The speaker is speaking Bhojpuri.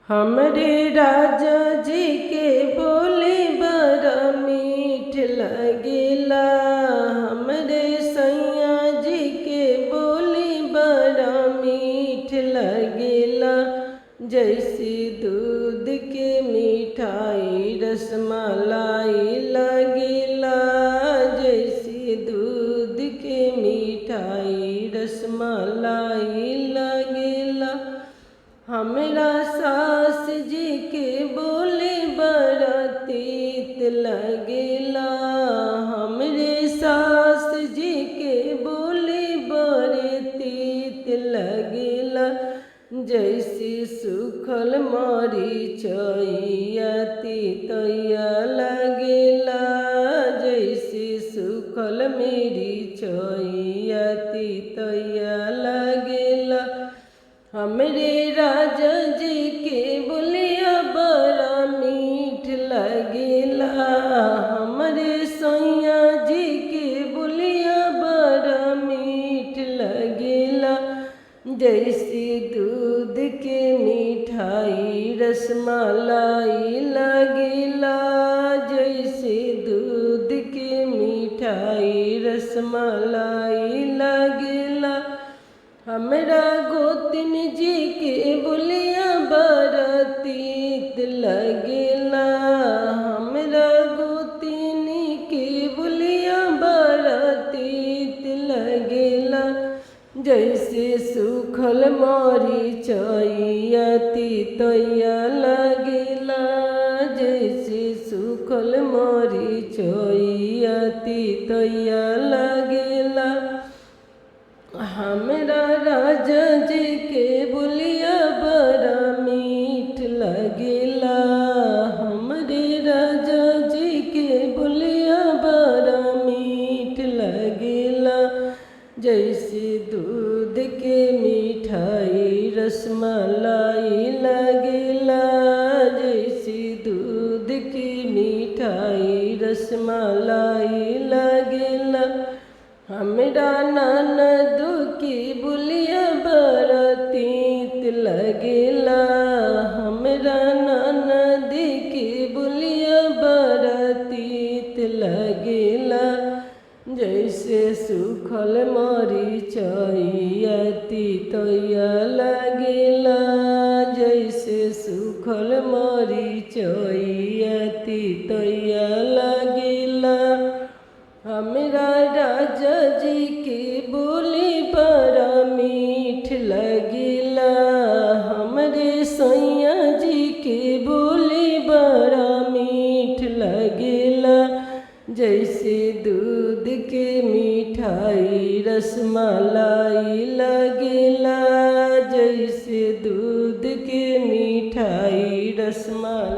हमरे राजा जी के बोली बड़ा मीठ लगेला। हमरे सैया जी के बोली बड़ा मीठ लगेला। जैसी दूध के मिठाई रसमलाई लगेला। जैसी दूध के मिठाई रसमलाई लगेला। हमरा सास जी के बोले बड़ा तीत लगेला। हमरे सास जी के बोले बड़े तीत लगेला। जैसी सूखल मरीचइया तितैया लगेला। जैसी सूखल मरीचइया तितैया लगेला। हमरे राजा जी के बोलिया बड़ा मीठ लगेला। हमरे सैया जी के बोलिया बड़ा मीठ लगेला। जैसी दूध के मिठाई रसमलाई लगेला। जैसे दूध के मिठाई रसमलाई लगेला। हमरा गोतिन जी के बोलिया बड़ा तीत लगेला। हमरा गोतिन के बोलिया बड़ा तीत लगेला। जैसे सूखल मरीचइया तितैया लगेला। जैसे सूखल मरीचइया तितैया लगेला। हमरा राजा जी के बोलिया बड़ा मीठ लगेला। हमरे राजा जी के बोलिया बड़ा मीठ लगेला। जैसे दूध के मिठाई रसमलाई लगेला। जैसे दूध की मिठाई रसमलाई लगेला। हमरा ननद की बोलिया बड़ा तीत लगेला। हमरा ननद की बोलिया बड़ा तीत लगेला। जैसे सूखल मरीचइया तितैया लगेला। जैसे सूखल मरीचइया तितैया लगेला। हमरा राजा जी के बोली बड़ा मीठ लगेला। हमरे सैया जी के बोली बड़ा मीठ लगेला। जैसे दूध के मिठाई रसमलाई लगेला। जैसे दूध के मिठाई रसमलाई